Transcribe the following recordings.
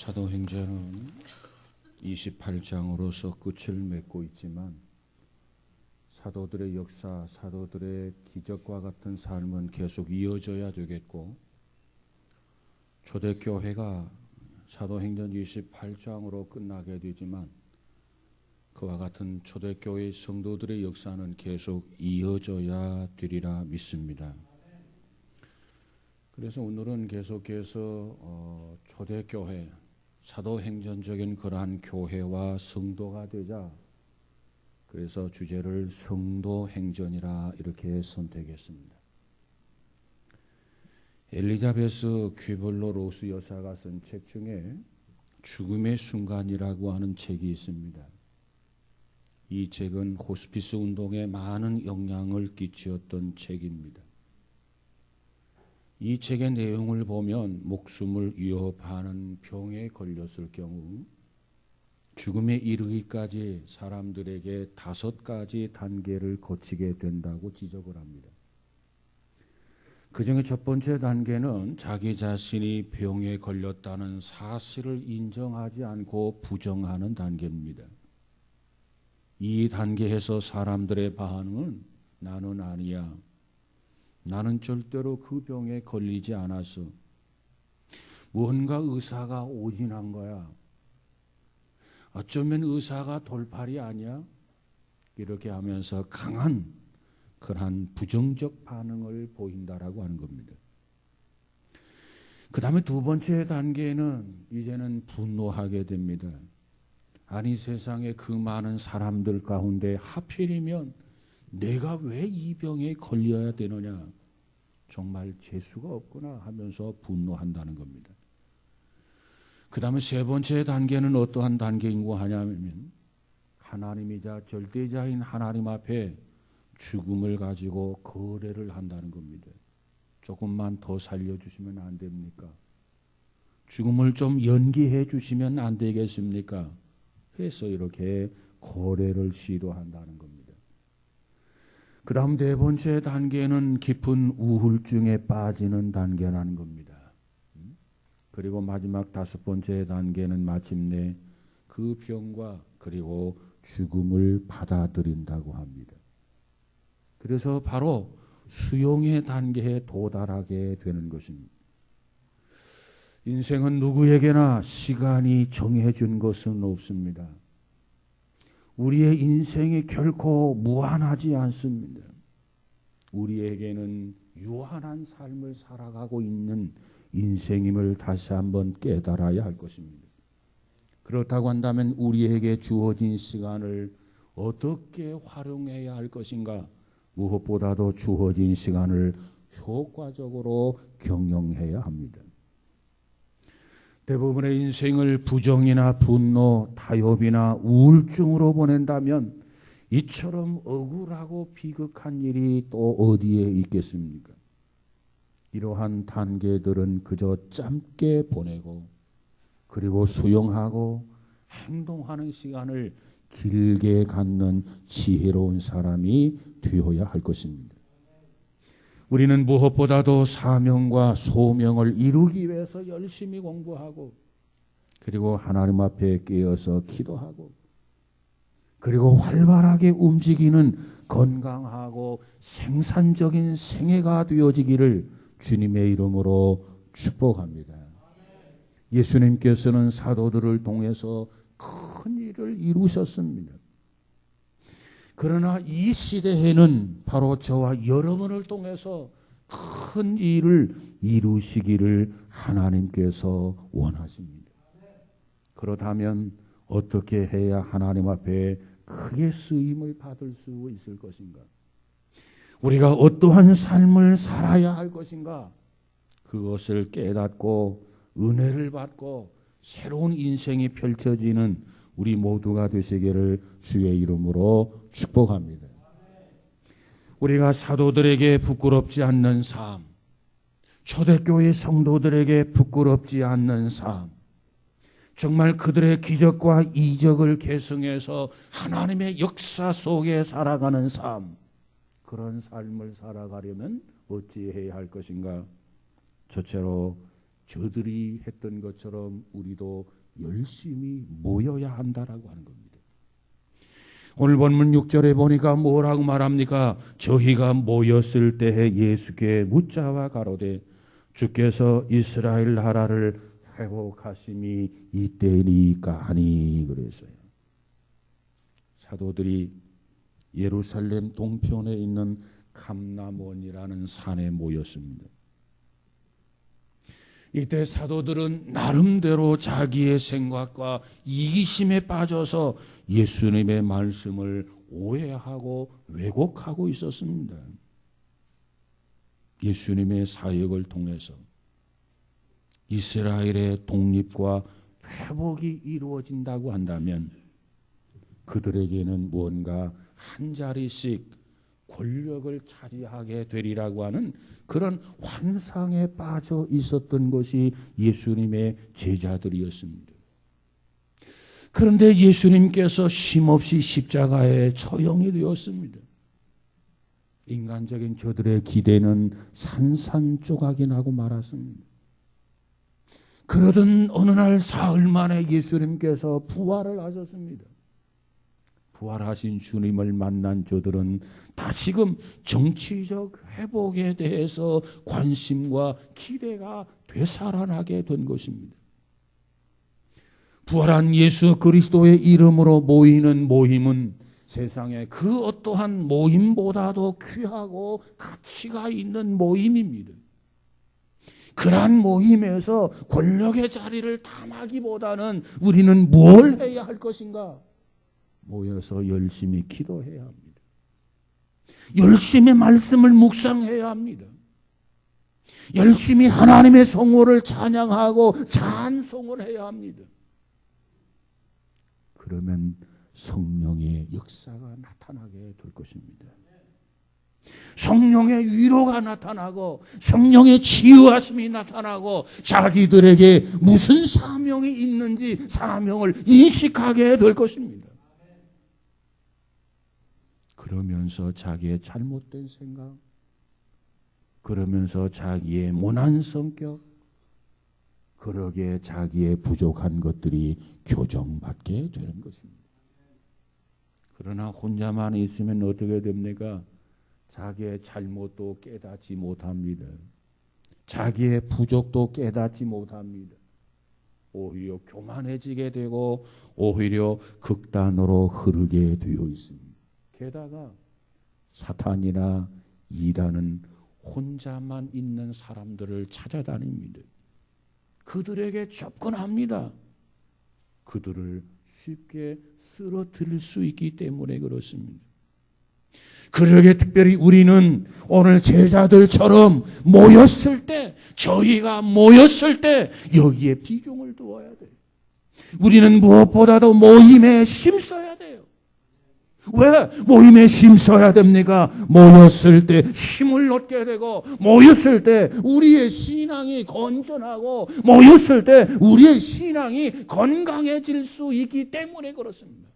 사도행전은 28장으로서 끝을 맺고 있지만 사도들의 역사, 사도들의 기적과 같은 삶은 계속 이어져야 되겠고, 초대교회가 사도행전 28장으로 끝나게 되지만 그와 같은 초대교회의 성도들의 역사는 계속 이어져야 되리라 믿습니다. 그래서 오늘은 계속해서 초대교회, 사도행전적인 그러한 교회와 성도가 되자, 그래서 주제를 성도행전이라 이렇게 선택했습니다. 엘리자베스 퀴블러 로스 여사가 쓴 책 중에 죽음의 순간이라고 하는 책이 있습니다. 이 책은 호스피스 운동에 많은 영향을 끼치었던 책입니다. 이 책의 내용을 보면 목숨을 위협하는 병에 걸렸을 경우 죽음에 이르기까지 사람들에게 5가지 단계를 거치게 된다고 지적을 합니다. 그 중에 첫 번째 단계는 자기 자신이 병에 걸렸다는 사실을 인정하지 않고 부정하는 단계입니다. 이 단계에서 사람들의 반응은 나는 아니야, 나는 절대로 그 병에 걸리지 않았어, 무언가 의사가 오진한 거야, 어쩌면 의사가 돌팔이 아니야, 이렇게 하면서 강한 그러한 부정적 반응을 보인다라고 하는 겁니다. 그 다음에 두 번째 단계는 이제는 분노하게 됩니다. 아니, 세상에 그 많은 사람들 가운데 하필이면 내가 왜 이 병에 걸려야 되느냐, 정말 재수가 없구나 하면서 분노한다는 겁니다. 그 다음에 세 번째 단계는 어떠한 단계인고 하냐면 하나님이자 절대자인 하나님 앞에 죽음을 가지고 거래를 한다는 겁니다. 조금만 더 살려주시면 안 됩니까? 죽음을 좀 연기해 주시면 안 되겠습니까? 해서 이렇게 거래를 시도한다는 겁니다. 그 다음 네 번째 단계는 깊은 우울증에 빠지는 단계라는 겁니다. 그리고 마지막 5번째 단계는 마침내 그 병과 그리고 죽음을 받아들인다고 합니다. 그래서 바로 수용의 단계에 도달하게 되는 것입니다. 인생은 누구에게나 시간이 정해준 것은 없습니다. 우리의 인생이 결코 무한하지 않습니다. 우리에게는 유한한 삶을 살아가고 있는 인생임을 다시 한번 깨달아야 할 것입니다. 그렇다고 한다면 우리에게 주어진 시간을 어떻게 활용해야 할 것인가? 무엇보다도 주어진 시간을 효과적으로 경영해야 합니다. 대부분의 인생을 부정이나 분노, 타협이나 우울증으로 보낸다면 이처럼 억울하고 비극한 일이 또 어디에 있겠습니까? 이러한 단계들은 그저 짧게 보내고 그리고 수용하고 행동하는 시간을 길게 갖는 지혜로운 사람이 되어야 할 것입니다. 우리는 무엇보다도 사명과 소명을 이루기 위해서 열심히 공부하고 그리고 하나님 앞에 깨어서 기도하고 그리고 활발하게 움직이는 건강하고 생산적인 생애가 되어지기를 주님의 이름으로 축복합니다. 예수님께서는 사도들을 통해서 큰 일을 이루셨습니다. 그러나 이 시대에는 바로 저와 여러분을 통해서 큰 일을 이루시기를 하나님께서 원하십니다. 그렇다면 어떻게 해야 하나님 앞에 크게 쓰임을 받을 수 있을 것인가? 우리가 어떠한 삶을 살아야 할 것인가? 그것을 깨닫고 은혜를 받고 새로운 인생이 펼쳐지는 우리 모두가 되시기를 주의 이름으로 축복합니다. 우리가 사도들에게 부끄럽지 않는 삶, 초대교회 성도들에게 부끄럽지 않는 삶, 정말 그들의 기적과 이적을 계승해서 하나님의 역사 속에 살아가는 삶, 그런 삶을 살아가려면 어찌해야 할 것인가? 첫째로 저들이 했던 것처럼 우리도 열심히 모여야 한다라고 하는 겁니다. 오늘 본문 6절에 보니까 뭐라고 말합니까? 저희가 모였을 때에 예수께 묻자와 가로되 주께서 이스라엘 나라를 회복하심이 이때니까 하니 그랬어요. 사도들이 예루살렘 동편에 있는 감람원이라는 산에 모였습니다. 이때 사도들은 나름대로 자기의 생각과 이기심에 빠져서 예수님의 말씀을 오해하고 왜곡하고 있었습니다. 예수님의 사역을 통해서 이스라엘의 독립과 회복이 이루어진다고 한다면 그들에게는 뭔가 한 자리씩 권력을 차지하게 되리라고 하는 그런 환상에 빠져 있었던 것이 예수님의 제자들이었습니다. 그런데 예수님께서 쉼없이 십자가에 처형이 되었습니다. 인간적인 저들의 기대는 산산조각이 나고 말았습니다. 그러던 어느 날 사흘 만에 예수님께서 부활을 하셨습니다. 부활하신 주님을 만난 저들은 다시금 정치적 회복에 대해서 관심과 기대가 되살아나게 된 것입니다. 부활한 예수 그리스도의 이름으로 모이는 모임은 세상의 그 어떠한 모임보다도 귀하고 가치가 있는 모임입니다. 그러한 모임에서 권력의 자리를 탐하기보다는 우리는 뭘 해야 할 것인가? 모여서 열심히 기도해야 합니다. 열심히 말씀을 묵상해야 합니다. 열심히 하나님의 성호를 찬양하고 찬송을 해야 합니다. 그러면 성령의 역사가 나타나게 될 것입니다. 성령의 위로가 나타나고 성령의 치유하심이 나타나고 자기들에게 무슨 사명이 있는지 사명을 인식하게 될 것입니다. 그러면서 자기의 잘못된 생각, 그러면서 자기의 모난 성격, 그러기에 자기의 부족한 것들이 교정받게 되는 것입니다. 그러나 혼자만 있으면 어떻게 됩니까? 자기의 잘못도 깨닫지 못합니다. 자기의 부족도 깨닫지 못합니다. 오히려 교만해지게 되고 오히려 극단으로 흐르게 되어 있습니다. 게다가 사탄이나 이단은 혼자만 있는 사람들을 찾아다닙니다. 그들에게 접근합니다. 그들을 쉽게 쓰러뜨릴 수 있기 때문에 그렇습니다. 그러게 특별히 우리는 오늘 제자들처럼 모였을 때, 저희가 모였을 때 여기에 비중을 두어야 돼요. 우리는 무엇보다도 모임에 힘써야 돼요. 왜 모임에 힘써야 됩니까? 모였을 때 힘을 얻게 되고, 모였을 때 우리의 신앙이 건전하고, 모였을 때 우리의 신앙이 건강해질 수 있기 때문에 그렇습니다.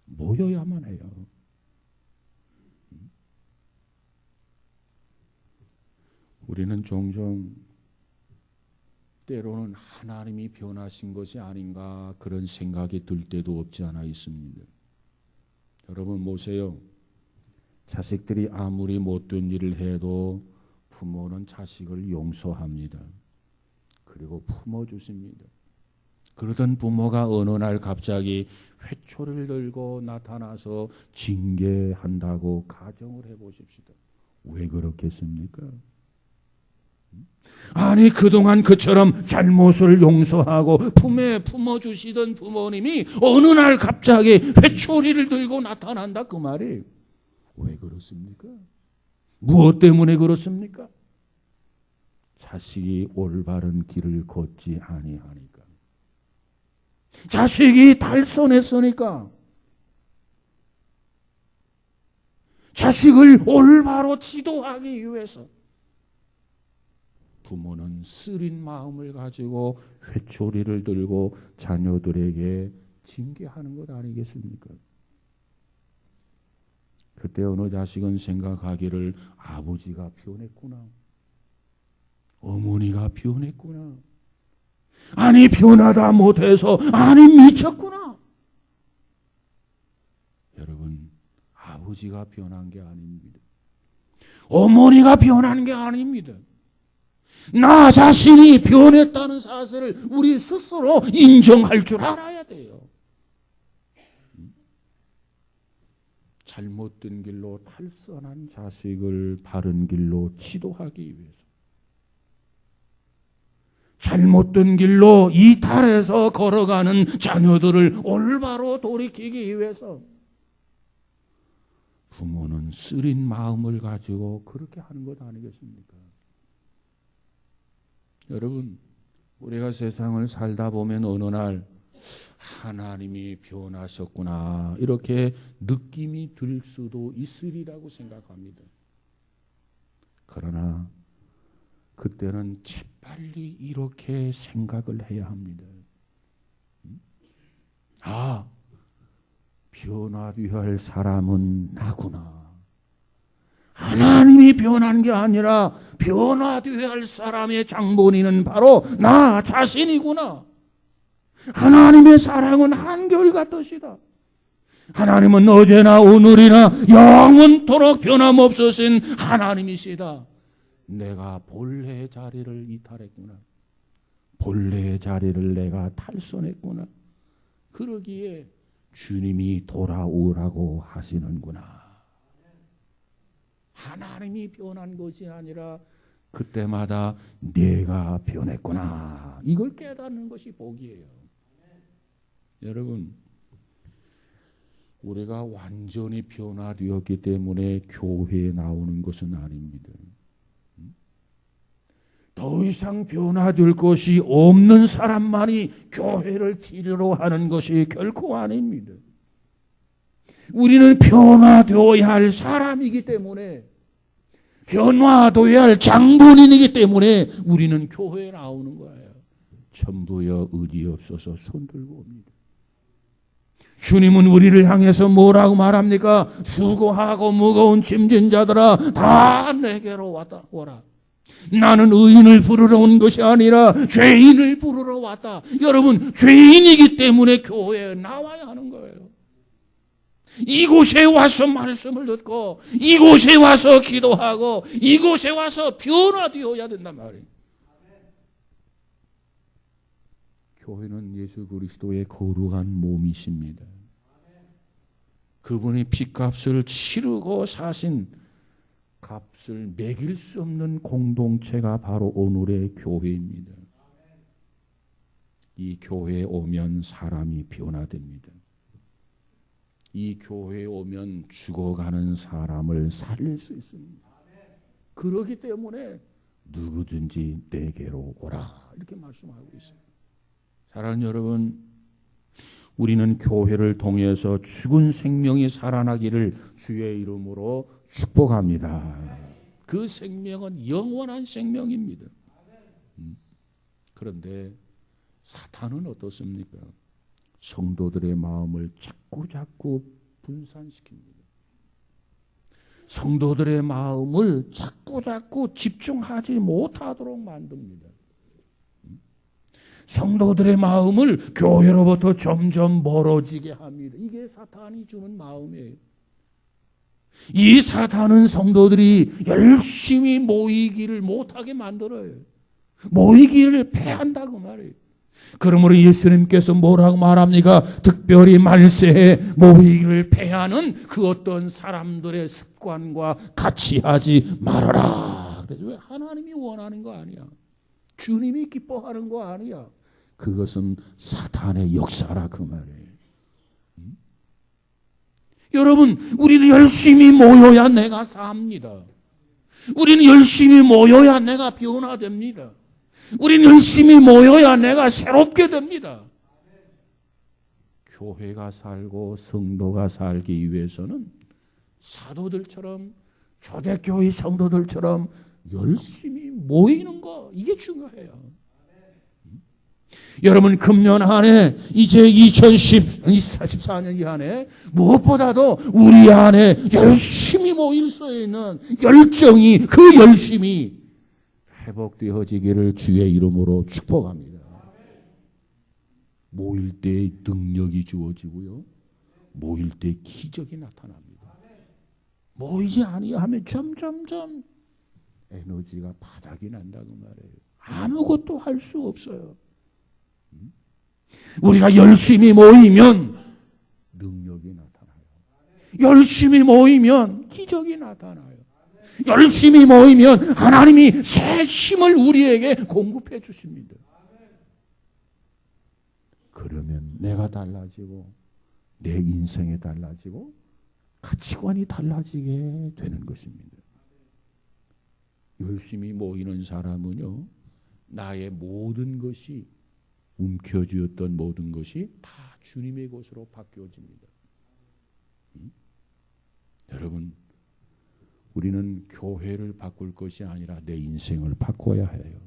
모여야만 해요. 우리는 종종 때로는 하나님이 변하신 것이 아닌가 그런 생각이 들 때도 없지 않아 있습니다. 여러분 보세요. 자식들이 아무리 못된 일을 해도 부모는 자식을 용서합니다. 그리고 품어주십니다. 그러던 부모가 어느 날 갑자기 회초리를 들고 나타나서 징계한다고 가정을 해보십시다. 왜 그렇겠습니까? 아니 그동안 그처럼 잘못을 용서하고 품에 품어주시던 부모님이 어느 날 갑자기 회초리를 들고 나타난다 그 말이 왜 그렇습니까? 무엇 때문에 그렇습니까? 자식이 올바른 길을 걷지 아니하니까, 자식이 탈선했으니까, 자식을 올바로 지도하기 위해서 부모는 쓰린 마음을 가지고 회초리를 들고 자녀들에게 징계하는 것 아니겠습니까? 그때 어느 자식은 생각하기를 아버지가 변했구나. 어머니가 변했구나. 아니 변하다 못해서 아니 미쳤구나. 여러분 아버지가 변한 게 아닙니다. 어머니가 변한 게 아닙니다. 나 자신이 변했다는 사실을 우리 스스로 인정할 줄 알아야 돼요. 잘못된 길로 탈선한 자식을 바른 길로 지도하기 위해서, 잘못된 길로 이탈해서 걸어가는 자녀들을 올바로 돌이키기 위해서 부모는 쓰린 마음을 가지고 그렇게 하는 것 아니겠습니까? 여러분, 우리가 세상을 살다 보면 어느 날 하나님이 변하셨구나 이렇게 느낌이 들 수도 있으리라고 생각합니다. 그러나 그때는 재빨리 이렇게 생각을 해야 합니다. 아, 변화되어야 할 사람은 나구나. 하나님이 변한 게 아니라 변화되어야 할 사람의 장본인은 바로 나 자신이구나. 하나님의 사랑은 한결같으시다. 하나님은 어제나 오늘이나 영원토록 변함없으신 하나님이시다. 내가 본래의 자리를 이탈했구나. 본래의 자리를 내가 탈선했구나. 그러기에 주님이 돌아오라고 하시는구나. 하나님이 변한 것이 아니라 그때마다 내가 변했구나. 이걸 깨닫는 것이 복이에요. 여러분, 우리가 완전히 변화되었기 때문에 교회에 나오는 것은 아닙니다. 더 이상 변화될 것이 없는 사람만이 교회를 필요로 하는 것이 결코 아닙니다. 우리는 변화되어야 할 사람이기 때문에, 변화되어야 할 장본인이기 때문에 우리는 교회에 나오는 거예요. 전부여 의리 없어서 손 들고 옵니다. 주님은 우리를 향해서 뭐라고 말합니까? 수고하고 무거운 짐진 자들아 다 내게로 오라. 나는 의인을 부르러 온 것이 아니라 죄인을 부르러 왔다. 여러분, 죄인이기 때문에 교회에 나와야 하는 거예요. 이곳에 와서 말씀을 듣고 이곳에 와서 기도하고 이곳에 와서 변화되어야 된단 말이에요. 교회는 예수 그리스도의 거룩한 몸이십니다. 그분이 핏값을 치르고 사신 값을 매길 수 없는 공동체가 바로 오늘의 교회입니다. 이 교회에 오면 사람이 변화됩니다. 이 교회에 오면 죽어가는 사람을 살릴 수 있습니다. 그렇기 때문에 누구든지 내게로 오라 이렇게 말씀하고 있어요. 사랑하는 여러분, 우리는 교회를 통해서 죽은 생명이 살아나기를 주의 이름으로 축복합니다. 그 생명은 영원한 생명입니다. 그런데 사탄은 어떻습니까? 성도들의 마음을 자꾸 분산시킵니다. 성도들의 마음을 자꾸 집중하지 못하도록 만듭니다. 성도들의 마음을 교회로부터 점점 멀어지게 합니다. 이게 사탄이 주는 마음이에요. 이 사탄은 성도들이 열심히 모이기를 못하게 만들어요. 모이기를 패한다고 말해요. 그러므로 예수님께서 뭐라고 말합니까? 특별히 말세에 모이기를 패하는 그 어떤 사람들의 습관과 같이 하지 말아라. 그래서 왜 하나님이 원하는 거 아니야. 주님이 기뻐하는 거 아니야. 그것은 사탄의 역사라 그 말이에요. 여러분, 우리는 열심히 모여야 내가 삽니다. 우리는 열심히 모여야 내가 변화됩니다. 우리는 열심히 모여야 내가 새롭게 됩니다. 교회가 살고 성도가 살기 위해서는 사도들처럼 초대교회 성도들처럼 열심히 모이는 거, 이게 중요해요. 여러분, 금년 한 해, 이제 2014년 이 한 해 무엇보다도 우리 안에 열심히 모일 수 있는 열정이, 그 열심이 회복되어지기를 주의 이름으로 축복합니다. 모일 때 능력이 주어지고요. 모일 때 기적이 나타납니다. 모이지 아니하면 점점점 에너지가 바닥이 난다고 말해요. 아무것도 할 수 없어요. 우리가 열심히 모이면 능력이 나타나요. 열심히 모이면 기적이 나타나요. 열심히 모이면 하나님이 새 힘을 우리에게 공급해 주십니다. 그러면 내가 달라지고 내 인생이 달라지고 가치관이 달라지게 되는 것입니다. 열심히 모이는 사람은요, 나의 모든 것이 움켜쥐었던 모든 것이 다 주님의 것으로 바뀌어집니다. 여러분, 우리는 교회를 바꿀 것이 아니라 내 인생을 바꿔야 해요.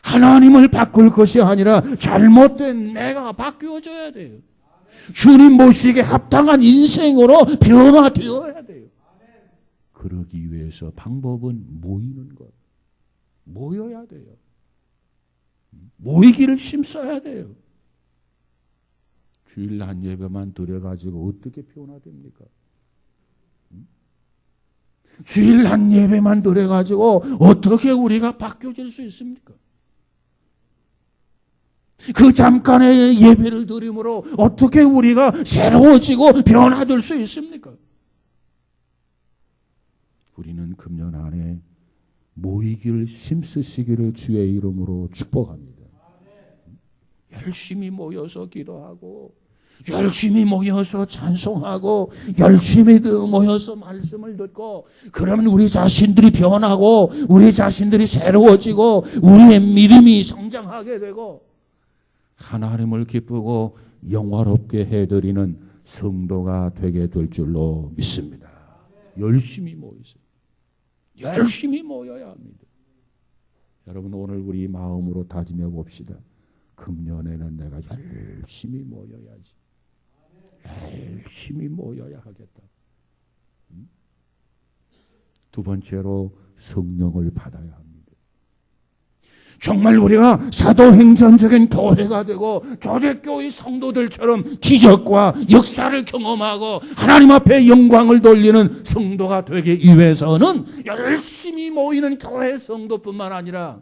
하나님을 바꿀 것이 아니라 잘못된 내가 바뀌어져야 돼요. 주님 모시기에 합당한 인생으로 변화되어야 돼요. 그러기 위해서 방법은 모이는 것. 모여야 돼요. 모이기를 힘써야 돼요. 주일 한 예배만 드려가지고 어떻게 변화됩니까? 주일 한 예배만 드려가지고 어떻게 우리가 바뀌어질 수 있습니까? 그 잠깐의 예배를 드림으로 어떻게 우리가 새로워지고 변화될 수 있습니까? 우리는 금년 안에 모이기를 힘쓰시기를 주의 이름으로 축복합니다. 열심히 모여서 기도하고 열심히 모여서 찬송하고 열심히 모여서 말씀을 듣고 그러면 우리 자신들이 변하고 우리 자신들이 새로워지고 우리의 믿음이 성장하게 되고 하나님을 기쁘고 영화롭게 해드리는 성도가 되게 될 줄로 믿습니다. 열심히 모이세요. 열심히 모여야 합니다. 여러분, 오늘 우리 마음으로 다짐해 봅시다. 금년에는 내가 열심히 모여야지. 열심히 모여야 하겠다. 두 번째로 성령을 받아야 합니다. 정말 우리가 사도행전적인 교회가 되고 초대교회 성도들처럼 기적과 역사를 경험하고 하나님 앞에 영광을 돌리는 성도가 되기 위해서는 열심히 모이는 교회 성도뿐만 아니라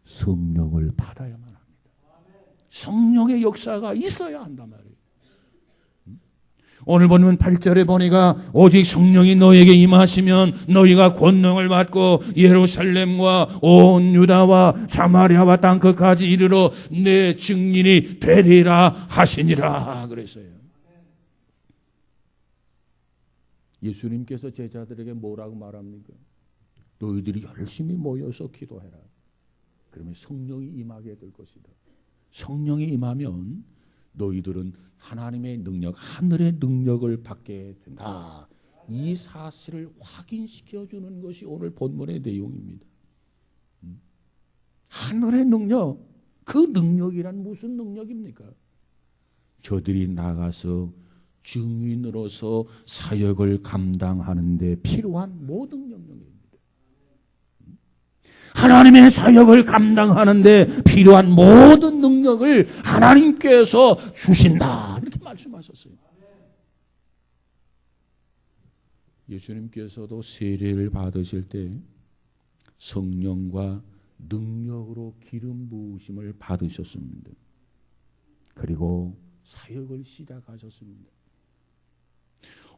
성령을 받아야만 합니다. 성령의 역사가 있어야 한단 말이에요. 오늘 보면 8절에 보니까 오직 성령이 너에게 임하시면 너희가 권능을 받고 예루살렘과 온 유다와 사마리아와 땅끝까지 이르러 내 증인이 되리라 하시니라 그랬어요. 예수님께서 제자들에게 뭐라고 말합니까? 너희들이 열심히 모여서 기도해라. 그러면 성령이 임하게 될 것이다. 성령이 임하면 너희들은 하나님의 능력, 하늘의 능력을 받게 된다. 이 사실을 확인시켜주는 것이 오늘 본문의 내용입니다. 하늘의 능력, 그 능력이란 무슨 능력입니까? 저들이 나가서 증인으로서 사역을 감당하는 데 필요한 모든 능력입니다. 하나님의 사역을 감당하는 데 필요한 모든 능력을 하나님께서 주신다. 이렇게 말씀하셨어요. 예수님께서도 세례를 받으실 때 성령과 능력으로 기름 부으심을 받으셨습니다. 그리고 사역을 시작하셨습니다.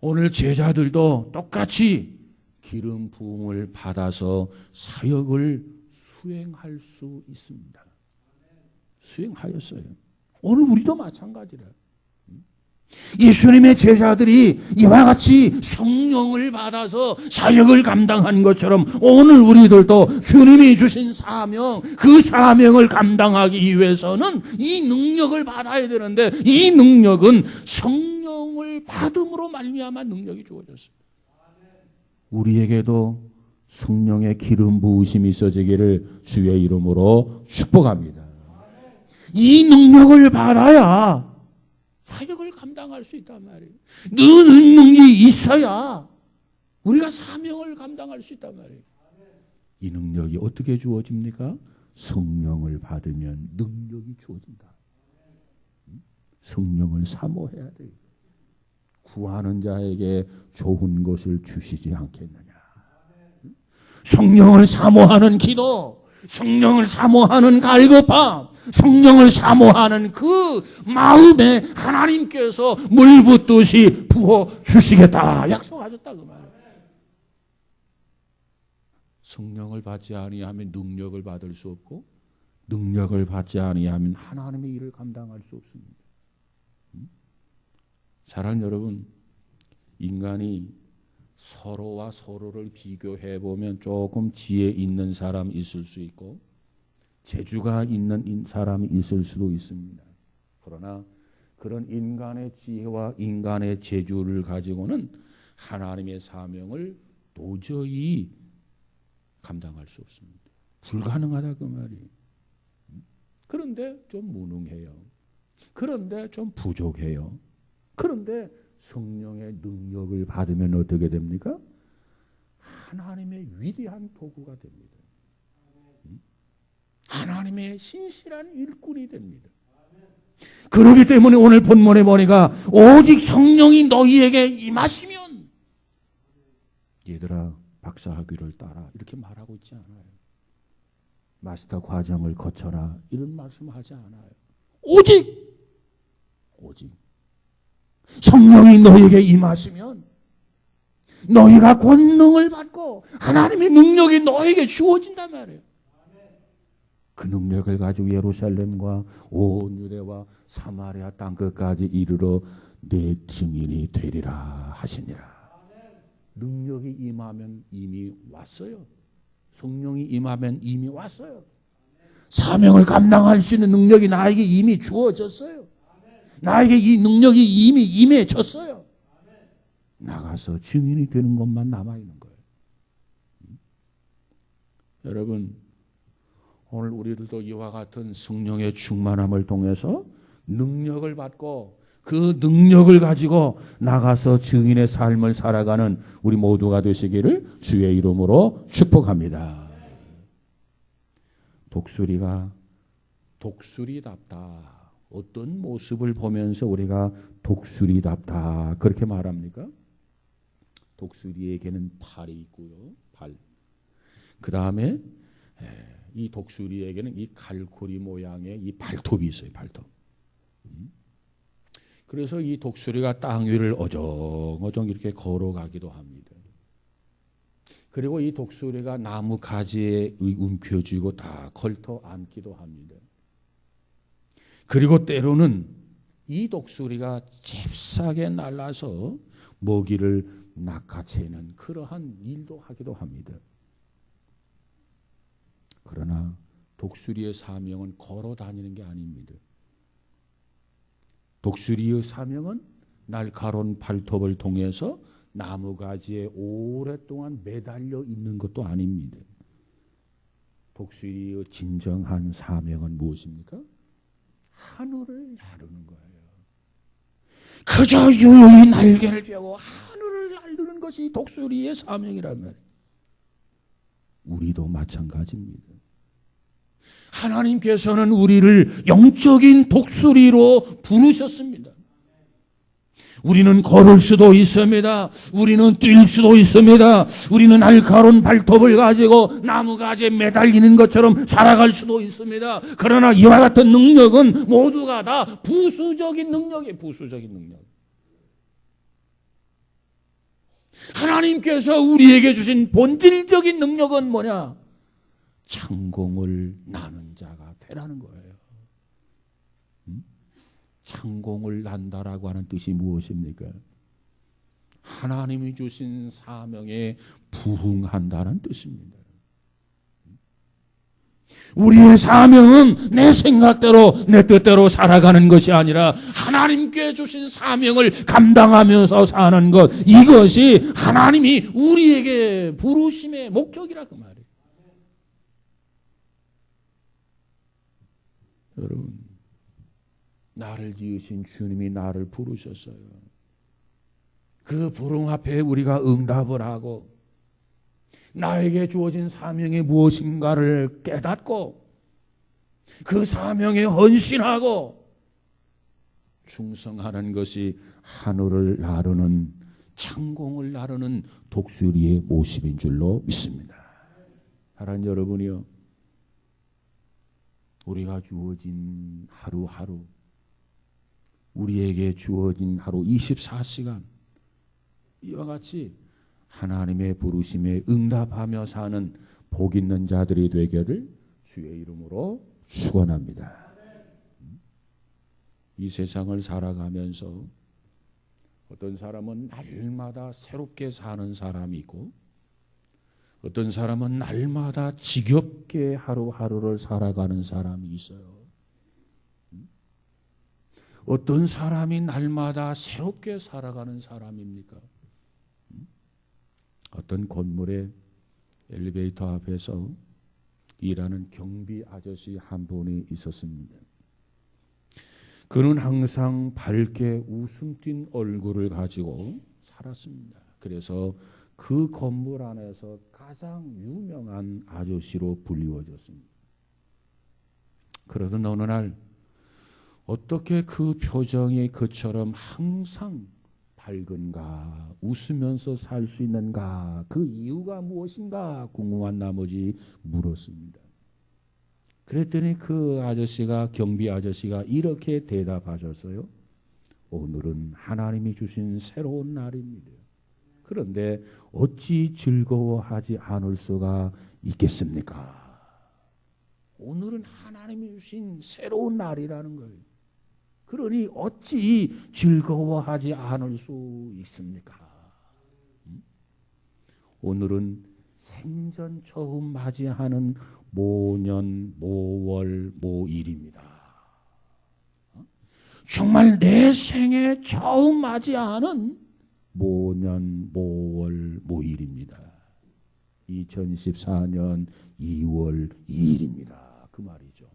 오늘 제자들도 똑같이 기름 부음을 받아서 사역을 수행할 수 있습니다. 수행하였어요. 오늘 우리도 마찬가지라. 예수님의 제자들이 이와 같이 성령을 받아서 사역을 감당한 것처럼 오늘 우리들도 주님이 주신 사명, 그 사명을 감당하기 위해서는 이 능력을 받아야 되는데 이 능력은 성령을 받음으로 말미암아 능력이 주어졌어요. 우리에게도 성령의 기름 부으심이 있어지기를 주의 이름으로 축복합니다. 이 능력을 받아야 사역을 감당할 수 있단 말이에요. 능력이 있어야 우리가 사명을 감당할 수 있단 말이에요. 이 능력이 어떻게 주어집니까? 성령을 받으면 능력이 주어진다. 성령을 사모해야 돼요. 구하는 자에게 좋은 것을 주시지 않겠느냐. 성령을 사모하는 기도, 성령을 사모하는 갈급함, 성령을 사모하는 그 마음에 하나님께서 물 붓듯이 부어 주시겠다 약속하셨다 그 말이에요. 성령을 받지 아니하면 능력을 받을 수 없고, 능력을 받지 아니하면 하나님의 일을 감당할 수 없습니다. 사랑하는 여러분, 인간이 서로와 서로를 비교해 보면 조금 지혜 있는 사람이 있을 수 있고 재주가 있는 사람이 있을 수도 있습니다. 그러나 그런 인간의 지혜와 인간의 재주를 가지고는 하나님의 사명을 도저히 감당할 수 없습니다. 불가능하다 그 말이에요. 그런데 좀 무능해요. 그런데 좀 부족해요. 그런데 성령의 능력을 받으면 어떻게 됩니까? 하나님의 위대한 도구가 됩니다. 하나님의 신실한 일꾼이 됩니다. 그렇기 때문에 오늘 본문에 보니까 오직 성령이 너희에게 임하시면, 얘들아 박사학위를 따라 이렇게 말하고 있지 않아요. 마스터 과정을 거쳐라 이런 말씀하지 않아요. 오직 성령이 너희에게 임하시면 너희가 권능을 받고 하나님의 능력이 너희에게 주어진단 말이에요. 그 능력을 가지고 예루살렘과 온 유대와 사마리아 땅끝까지 이르러 내 증인이 되리라 하시니라. 능력이 임하면 이미 왔어요. 성령이 임하면 이미 왔어요. 사명을 감당할 수 있는 능력이 나에게 이미 주어졌어요. 나에게 이 능력이 이미 임해졌어요. 나가서 증인이 되는 것만 남아있는 거예요. 여러분, 오늘 우리들도 이와 같은 성령의 충만함을 통해서 능력을 받고 그 능력을 가지고 나가서 증인의 삶을 살아가는 우리 모두가 되시기를 주의 이름으로 축복합니다. 독수리가 독수리답다. 어떤 모습을 보면서 우리가 독수리답다 그렇게 말합니까? 독수리에게는 팔이 있고요. 발. 그 다음에 이 독수리에게는 이 갈고리 모양의 이 발톱이 있어요. 발톱. 그래서 이 독수리가 땅 위를 어정어정 이렇게 걸어가기도 합니다. 그리고 이 독수리가 나무 가지에 움켜쥐고 다 걸터 앉기도 합니다. 그리고 때로는 이 독수리가 잽싸게 날아서 먹이를 낚아채는 그러한 일도 하기도 합니다. 그러나 독수리의 사명은 걸어 다니는 게 아닙니다. 독수리의 사명은 날카로운 발톱을 통해서 나무가지에 오랫동안 매달려 있는 것도 아닙니다. 독수리의 진정한 사명은 무엇입니까? 하늘을 나르는 거예요. 그저 유유히 날개를 펴고 하늘을 날르는 것이 독수리의 사명이란 말이에요. 우리도 마찬가지입니다. 하나님께서는 우리를 영적인 독수리로 부르셨습니다. 우리는 걸을 수도 있습니다. 우리는 뛸 수도 있습니다. 우리는 날카로운 발톱을 가지고 나무가지에 매달리는 것처럼 살아갈 수도 있습니다. 그러나 이와 같은 능력은 모두가 다 부수적인 능력이에요. 부수적인 능력. 하나님께서 우리에게 주신 본질적인 능력은 뭐냐? 창공을 나는 자가 되라는 거예요. 창공을 난다라고 하는 뜻이 무엇입니까? 하나님이 주신 사명에 부응한다는 뜻입니다. 우리의 사명은 내 생각대로 내 뜻대로 살아가는 것이 아니라 하나님께 주신 사명을 감당하면서 사는 것, 이것이 하나님이 우리에게 부르심의 목적이라 그 말이에요. 여러분, 나를 지으신 주님이 나를 부르셨어요. 그 부름 앞에 우리가 응답을 하고 나에게 주어진 사명이 무엇인가를 깨닫고 그 사명에 헌신하고 충성하는 것이 하늘을 나르는 창공을 나르는 독수리의 모습인 줄로 믿습니다. 사랑하는 여러분이요, 우리가 주어진 하루하루, 우리에게 주어진 하루 24시간 이와 같이 하나님의 부르심에 응답하며 사는 복 있는 자들이 되기를 주의 이름으로 축원합니다. 이 세상을 살아가면서 어떤 사람은 날마다 새롭게 사는 사람이 있고 어떤 사람은 날마다 지겹게 하루하루를 살아가는 사람이 있어요. 어떤 사람이 날마다 새롭게 살아가는 사람입니까? 어떤 건물의 엘리베이터 앞에서 일하는 경비 아저씨 한 분이 있었습니다. 그는 항상 밝게 웃음 띤 얼굴을 가지고 살았습니다. 그래서 그 건물 안에서 가장 유명한 아저씨로 불리워졌습니다. 그러던 어느 날 어떻게 그 표정이 그처럼 항상 밝은가, 웃으면서 살 수 있는가, 그 이유가 무엇인가 궁금한 나머지 물었습니다. 그랬더니 그 아저씨가, 경비 아저씨가 이렇게 대답하셨어요. 오늘은 하나님이 주신 새로운 날입니다. 그런데 어찌 즐거워하지 않을 수가 있겠습니까? 오늘은 하나님이 주신 새로운 날이라는 거예요. 그러니 어찌 즐거워하지 않을 수 있습니까? 오늘은 생전 처음 맞이하는 모년 모월 모일입니다. 정말 내 생에 처음 맞이하는 모년 모월 모일입니다. 2014년 2월 2일입니다. 그 말이죠.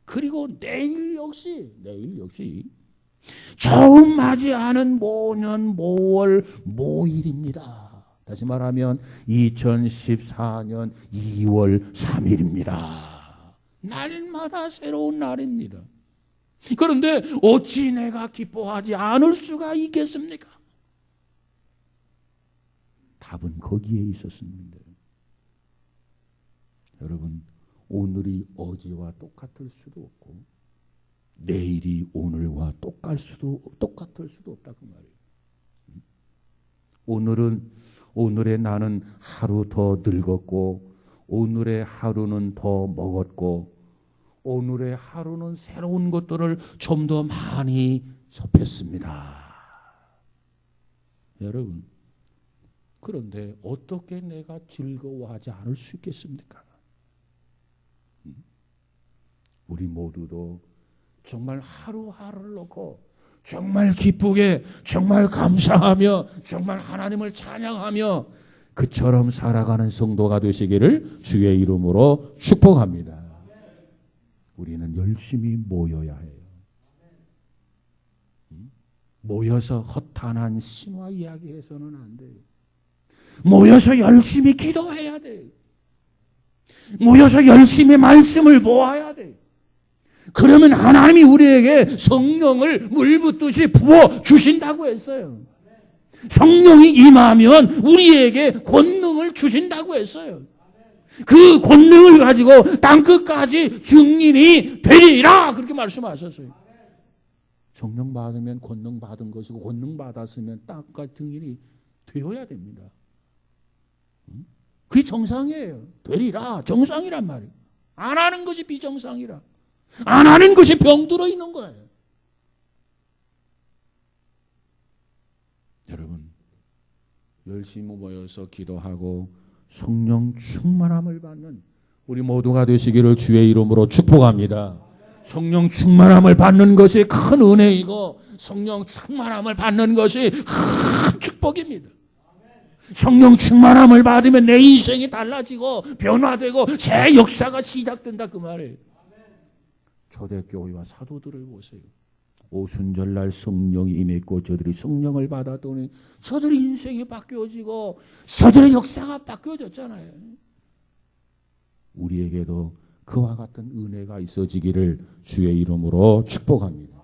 그리고 내일 역시 처음 맞이하는 모년 모월 모일입니다. 다시 말하면 2014년 2월 3일입니다. 날마다 새로운 날입니다. 그런데 어찌 내가 기뻐하지 않을 수가 있겠습니까? 답은 거기에 있었습니다. 여러분, 오늘이 어제와 똑같을 수도 없고 내일이 오늘과 똑같을 수도 없다 그 말이에요. 오늘의 나는 하루 더 늙었고 오늘의 하루는 더 먹었고 오늘의 하루는 새로운 것들을 좀 더 많이 접했습니다. 여러분, 그런데 어떻게 내가 즐거워하지 않을 수 있겠습니까? 우리 모두도 정말 하루하루를 놓고 정말 기쁘게, 정말 감사하며, 정말 하나님을 찬양하며 그처럼 살아가는 성도가 되시기를 주의 이름으로 축복합니다. 우리는 열심히 모여야 해요. 모여서 허탄한 신화 이야기해서는 안 돼요. 모여서 열심히 기도해야 돼요. 모여서 열심히 말씀을 모아야 돼요. 그러면 하나님이 우리에게 성령을 물붓듯이 부어 주신다고 했어요. 성령이 임하면 우리에게 권능을 주신다고 했어요. 그 권능을 가지고 땅끝까지 증인이 되리라 그렇게 말씀하셨어요. 성령 받으면 권능 받은 것이고 권능 받았으면 땅끝까지 증인이 되어야 됩니다. 그게 정상이에요. 되리라 정상이란 말이에요. 안 하는 것이 비정상이라. 안 하는 것이 병들어 있는 거예요. 여러분, 열심히 모여서 기도하고 성령 충만함을 받는 우리 모두가 되시기를 주의 이름으로 축복합니다. 성령 충만함을 받는 것이 큰 은혜이고 성령 충만함을 받는 것이 큰 축복입니다. 성령 충만함을 받으면 내 인생이 달라지고 변화되고 새 역사가 시작된다 그 말이에요. 초대교회와 사도들을 보세요. 오순절날 성령이 임했고 저들이 성령을 받았더니 저들의 인생이 바뀌어지고 저들의 역사가 바뀌어졌잖아요. 우리에게도 그와 같은 은혜가 있어지기를 주의 이름으로 축복합니다.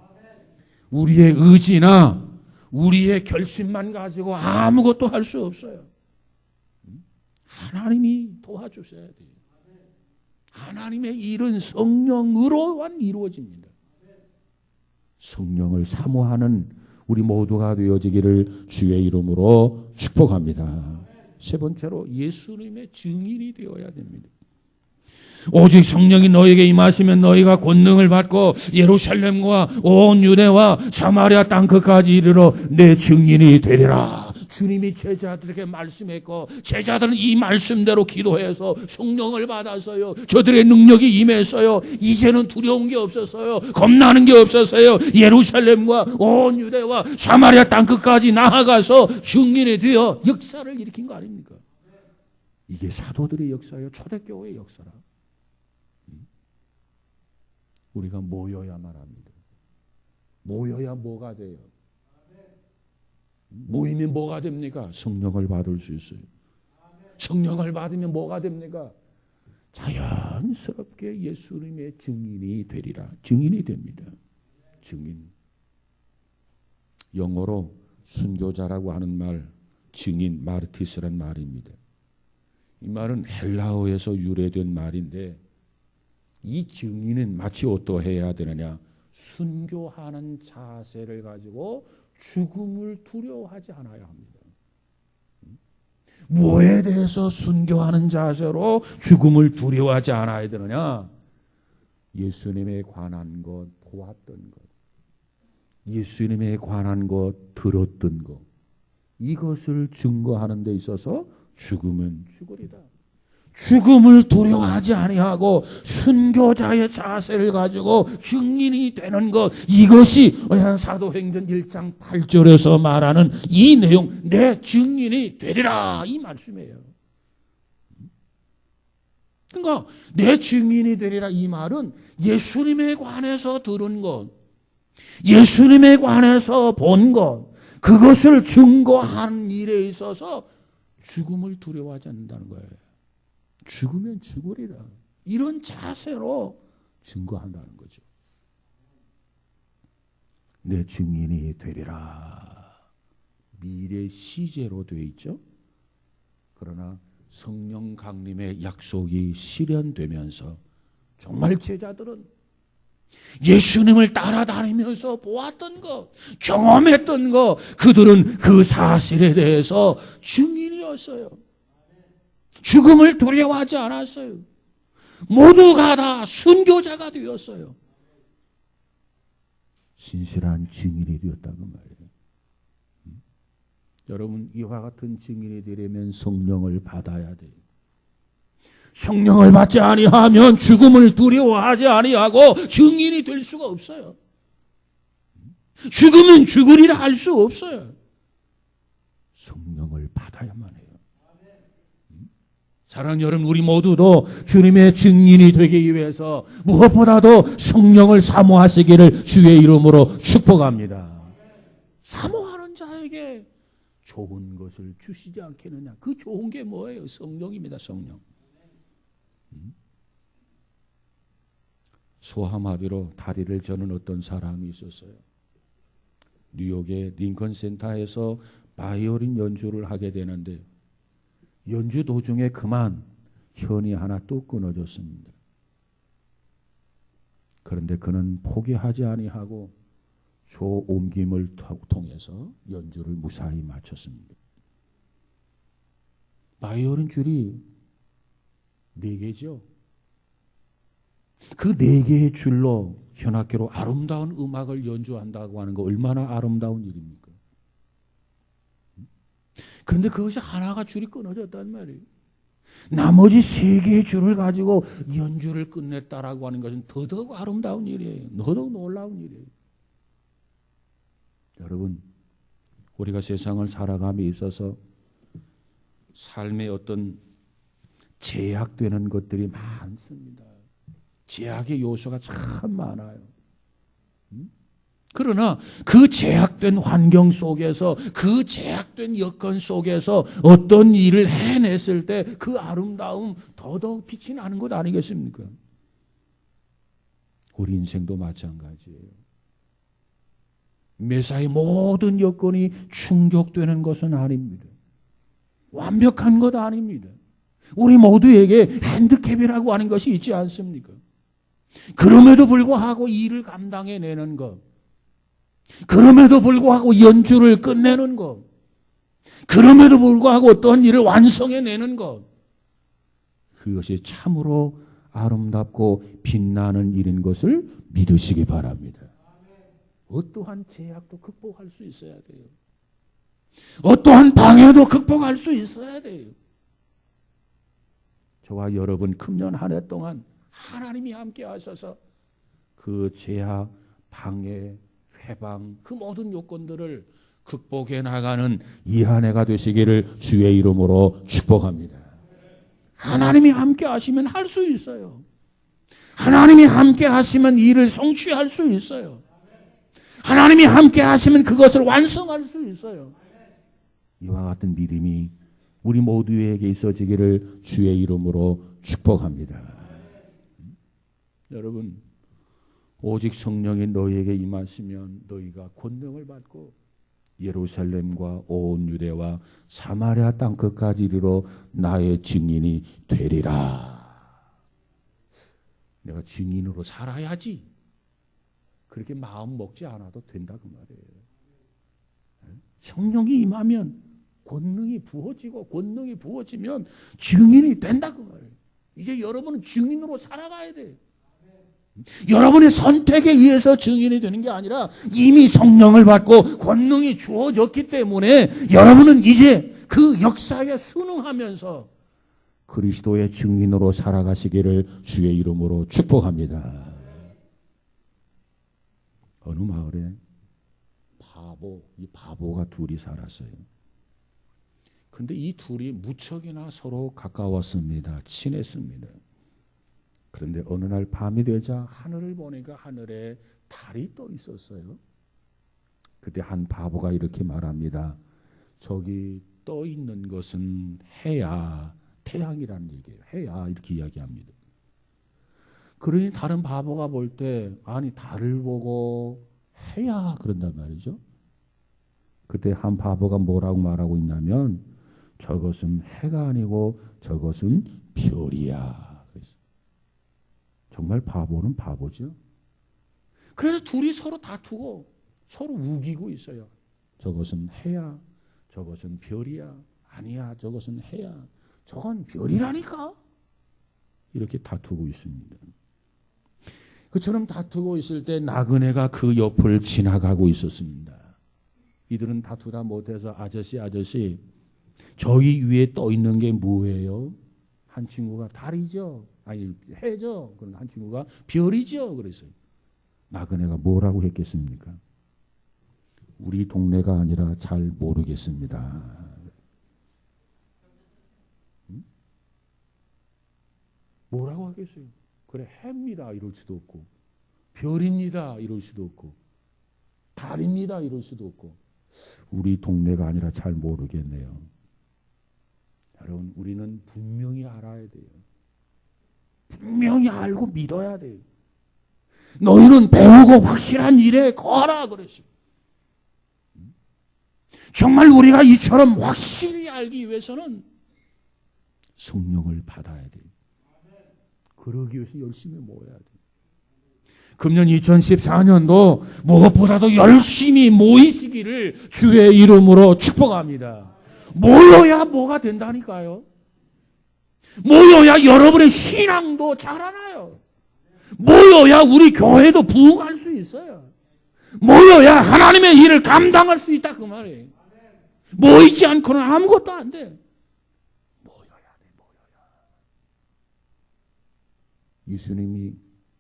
우리의 의지나 우리의 결심만 가지고 아무것도 할 수 없어요. 하나님이 도와주셔야 돼요. 하나님의 일은 성령으로만 이루어집니다. 성령을 사모하는 우리 모두가 되어지기를 주의 이름으로 축복합니다. 세 번째로 예수님의 증인이 되어야 됩니다. 오직 성령이 너에게 임하시면 너희가 권능을 받고 예루살렘과 온 유대와 사마리아 땅끝까지 이르러 내 증인이 되리라. 주님이 제자들에게 말씀했고 제자들은 이 말씀대로 기도해서 성령을 받았어요. 저들의 능력이 임했어요. 이제는 두려운 게 없었어요. 겁나는 게 없었어요. 예루살렘과 온 유대와 사마리아 땅끝까지 나아가서 증인이 되어 역사를 일으킨 거 아닙니까? 이게 사도들의 역사예요. 초대교회의 역사라. 우리가 모여야만 합니다. 모여야 뭐가 돼요? 모이면 뭐가 됩니까? 성령을 받을 수 있어요. 성령을 받으면 뭐가 됩니까? 자연스럽게 예수님의 증인이 되리라. 증인이 됩니다. 증인. 영어로 순교자라고 하는 말, 증인, 마르티스란 말입니다. 이 말은 헬라어에서 유래된 말인데 이 증인은 마치 어떠해야 되느냐? 순교하는 자세를 가지고 죽음을 두려워하지 않아야 합니다. 뭐에 대해서 순교하는 자세로 죽음을 두려워하지 않아야 되느냐? 예수님에 관한 것, 보았던 것, 예수님에 관한 것, 들었던 것, 이것을 증거하는 데 있어서 죽으면 죽으리다. 죽음을 두려워하지 아니하고 순교자의 자세를 가지고 증인이 되는 것, 이것이 사도행전 1장 8절에서 말하는 이 내용, 내 증인이 되리라, 이 말씀이에요. 그러니까 내 증인이 되리라 이 말은 예수님에 관해서 들은 것, 예수님에 관해서 본 것, 그것을 증거하는 일에 있어서 죽음을 두려워하지 않는다는 거예요. 죽으면 죽으리라. 이런 자세로 증거한다는 거죠. 내 증인이 되리라. 미래 시제로 되어 있죠. 그러나 성령 강림의 약속이 실현되면서 정말 제자들은 예수님을 따라다니면서 보았던 것, 경험했던 것, 그들은 그 사실에 대해서 증인이었어요. 죽음을 두려워하지 않았어요. 모두가 다 순교자가 되었어요. 신실한 증인이 되었다는 말이에요. 여러분, 이와 같은 증인이 되려면 성령을 받아야 돼요. 성령을 받지 아니하면 죽음을 두려워하지 아니하고 증인이 될 수가 없어요. 죽으면 죽으리라 할 수 없어요. 성령을 받아야만 해요. 사랑하는 여러분, 우리 모두도 주님의 증인이 되기 위해서 무엇보다도 성령을 사모하시기를 주의 이름으로 축복합니다. 사모하는 자에게 좋은 것을 주시지 않겠느냐. 그 좋은 게 뭐예요? 성령입니다. 성령. 소아마비로 다리를 저는 어떤 사람이 있었어요. 뉴욕의 링컨 센터에서 바이올린 연주를 하게 되는데 연주 도중에 그만 현이 하나 또 끊어졌습니다. 그런데 그는 포기하지 아니하고 조 옮김을 통해서 연주를 무사히 마쳤습니다. 바이올린 줄이 4개죠. 그 4개의 줄로 현악기로 아름다운 음악을 연주한다고 하는 거 얼마나 아름다운 일입니까? 그런데 그것이 하나가 줄이 끊어졌단 말이에요. 나머지 3개의 줄을 가지고 연주를 끝냈다라고 하는 것은 더더욱 아름다운 일이에요. 더더욱 놀라운 일이에요. 여러분, 우리가 세상을 살아감에 있어서 삶의 어떤 제약되는 것들이 많습니다. 제약의 요소가 참 많아요. 그러나 그 제약된 환경 속에서, 그 제약된 여건 속에서 어떤 일을 해냈을 때 그 아름다움 더더욱 빛이 나는 것 아니겠습니까? 우리 인생도 마찬가지예요. 매사의 모든 여건이 충족되는 것은 아닙니다. 완벽한 것 아닙니다. 우리 모두에게 핸디캡이라고 하는 것이 있지 않습니까? 그럼에도 불구하고 일을 감당해내는 것, 그럼에도 불구하고 연주를 끝내는 것, 그럼에도 불구하고 어떤 일을 완성해내는 것, 그것이 참으로 아름답고 빛나는 일인 것을 믿으시기 바랍니다. 어떠한 제약도 극복할 수 있어야 돼요. 어떠한 방해도 극복할 수 있어야 돼요. 저와 여러분 금년 한 해 동안 하나님이 함께 하셔서 그 제약, 방해, 회방, 그 모든 요건들을 극복해 나가는 이 한 해가 되시기를 주의 이름으로 축복합니다. 하나님이 함께 하시면 할 수 있어요. 하나님이 함께 하시면 일을 성취할 수 있어요. 하나님이 함께 하시면 그것을 완성할 수 있어요. 이와 같은 믿음이 우리 모두에게 있어지기를 주의 이름으로 축복합니다. 여러분, 오직 성령이 너희에게 임하시면 너희가 권능을 받고 예루살렘과 온 유대와 사마리아 땅끝까지 이르러 나의 증인이 되리라. 내가 증인으로 살아야지. 그렇게 마음 먹지 않아도 된다 그 말이에요. 성령이 임하면 권능이 부어지고, 권능이 부어지면 증인이 된다 그 말이에요. 이제 여러분은 증인으로 살아가야 돼요. 여러분의 선택에 의해서 증인이 되는 게 아니라 이미 성령을 받고 권능이 주어졌기 때문에 여러분은 이제 그 역사에 순응하면서 그리스도의 증인으로 살아가시기를 주의 이름으로 축복합니다. 어느 마을에 이 바보가 둘이 살았어요. 근데 이 둘이 무척이나 서로 가까웠습니다. 친했습니다. 그런데 어느 날 밤이 되자 하늘을 보니까 하늘에 달이 떠 있었어요. 그때 한 바보가 이렇게 말합니다. 저기 떠 있는 것은 해야, 태양이라는 얘기예요. 해야, 이렇게 이야기합니다. 그러니 다른 바보가 볼 때 아니 달을 보고 해야 그런단 말이죠. 그때 한 바보가 뭐라고 말하고 있냐면 저것은 해가 아니고 저것은 별이야. 정말 바보는 바보죠. 그래서 둘이 서로 다투고 서로 우기고 있어요. 저것은 해야, 저것은 별이야. 아니야, 저것은 해야. 저건 별이라니까. 이렇게 다투고 있습니다. 그처럼 다투고 있을 때 나그네가 그 옆을 지나가고 있었습니다. 이들은 다투다 못해서 아저씨 저기 위에 떠 있는 게 뭐예요? 한 친구가 달이죠. 아니 해죠. 그런 한 친구가 별이죠. 그래서 나그네가 뭐라고 했겠습니까? 우리 동네가 아니라 잘 모르겠습니다. 뭐라고 하겠어요? 그래 해입니다 이럴 수도 없고 별입니다 이럴 수도 없고 달입니다 이럴 수도 없고 우리 동네가 아니라 잘 모르겠네요. 여러분 우리는 분명히 알아야 돼요. 분명히 알고 믿어야 돼요. 너희는 배우고 확실한 일에 거하라 그랬어요. 정말 우리가 이처럼 확실히 알기 위해서는 성령을 받아야 돼요. 그러기 위해서 열심히 모여야 돼요. 금년 2014년도 무엇보다도 열심히 모이시기를 주의 이름으로 축복합니다. 모여야 뭐가 된다니까요. 모여야 여러분의 신앙도 자라나요. 모여야 우리 교회도 부흥할 수 있어요. 모여야 하나님의 일을 감당할 수 있다 그 말이에요. 모이지 않고는 아무것도 안 돼. 모여야 돼. 예수님이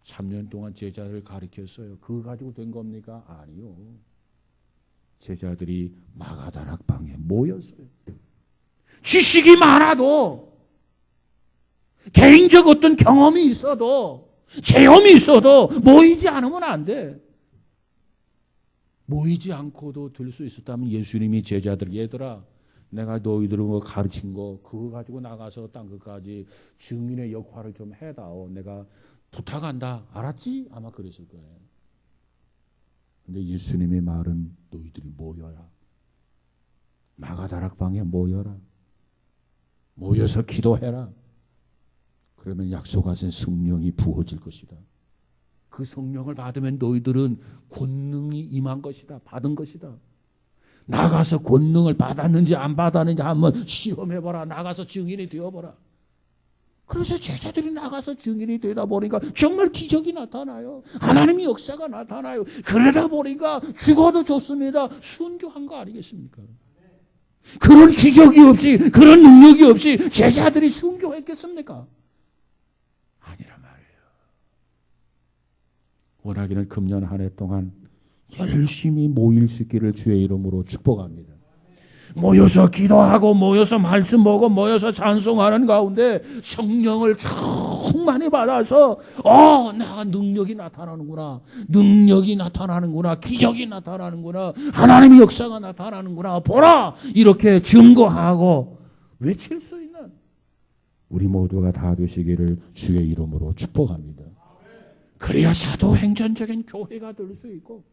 3년 동안 제자들을 가르쳤어요. 그거 가지고 된 겁니까? 아니요. 제자들이 마가다락방에 모였어요. 지식이 많아도 개인적 어떤 경험이 있어도 체험이 있어도 모이지 않으면 안 돼. 모이지 않고도 될 수 있었다면 예수님이 제자들, 얘들아 내가 너희들을 가르친 거 그거 가지고 나가서 땅 끝까지 증인의 역할을 좀 해다오. 내가 부탁한다. 알았지? 아마 그랬을 거예요. 근데 예수님의 말은 너희들이 모여라. 마가다락방에 모여라. 모여서 기도해라. 그러면 약속하신 성령이 부어질 것이다. 그 성령을 받으면 너희들은 권능이 임한 것이다. 받은 것이다. 나가서 권능을 받았는지 안 받았는지 한번 시험해봐라. 나가서 증인이 되어봐라. 그래서 제자들이 나가서 증인이 되다 보니까 정말 기적이 나타나요. 하나님의 역사가 나타나요. 그러다 보니까 죽어도 좋습니다. 순교한 거 아니겠습니까? 그런 기적이 없이, 그런 능력이 없이 제자들이 순교했겠습니까? 아니란 말이에요. 원하기는 금년 한 해 동안 열심히 모일 수 있기를 주의 이름으로 축복합니다. 모여서 기도하고 모여서 말씀 보고 모여서 찬송하는 가운데 성령을 충만히 받아서 내가 능력이 나타나는구나. 능력이 나타나는구나. 기적이 나타나는구나. 하나님의 역사가 나타나는구나. 보라! 이렇게 증거하고 외칠 수 있는 우리 모두가 다 되시기를 주의 이름으로 축복합니다. 그래야 사도행전적인 교회가 될 수 있고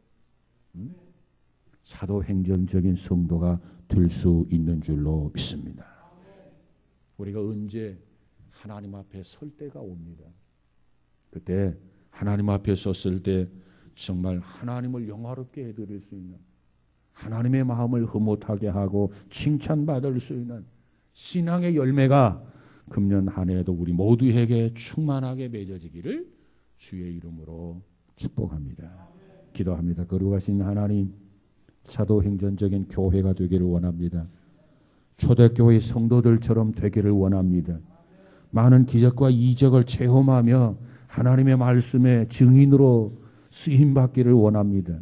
사도행전적인 성도가 될 수 있는 줄로 믿습니다. 우리가 언제 하나님 앞에 설 때가 옵니다. 그때 하나님 앞에 섰을 때 정말 하나님을 영화롭게 해드릴 수 있는, 하나님의 마음을 흐뭇하게 하고 칭찬받을 수 있는 신앙의 열매가 금년 한 해에도 우리 모두에게 충만하게 맺어지기를 주의 이름으로 축복합니다. 기도합니다. 거룩하신 하나님, 사도행전적인 교회가 되기를 원합니다. 초대교회 성도들처럼 되기를 원합니다. 많은 기적과 이적을 체험하며 하나님의 말씀의 증인으로 쓰임받기를 원합니다.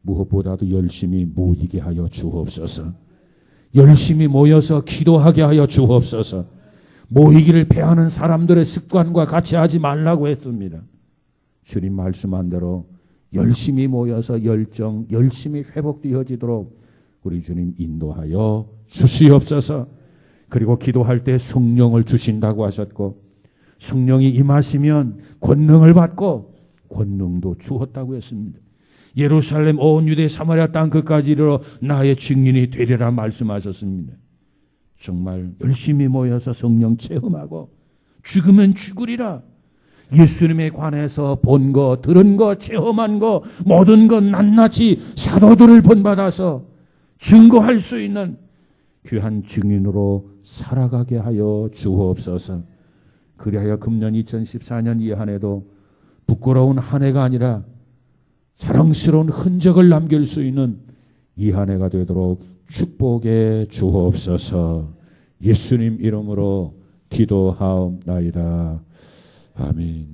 무엇보다도 열심히 모이게 하여 주옵소서. 열심히 모여서 기도하게 하여 주옵소서. 모이기를 패하는 사람들의 습관과 같이 하지 말라고 했습니다. 주님 말씀한 대로 열심히 모여서 열정 열심히 회복되어지도록 우리 주님 인도하여 주시옵소서. 그리고 기도할 때 성령을 주신다고 하셨고 성령이 임하시면 권능을 받고 권능도 주었다고 했습니다. 예루살렘 온 유대 사마리아 땅 끝까지 이르러 나의 증인이 되리라 말씀하셨습니다. 정말 열심히 모여서 성령 체험하고 죽으면 죽으리라. 예수님에 관해서 본 거, 들은 거, 체험한 거, 모든 것 낱낱이 사도들을 본받아서 증거할 수 있는 귀한 증인으로 살아가게 하여 주옵소서. 그리하여 금년 2014년 이 한 해도 부끄러운 한 해가 아니라 자랑스러운 흔적을 남길 수 있는 이 한 해가 되도록 축복해 주옵소서. 예수님 이름으로 기도하옵나이다. 아멘.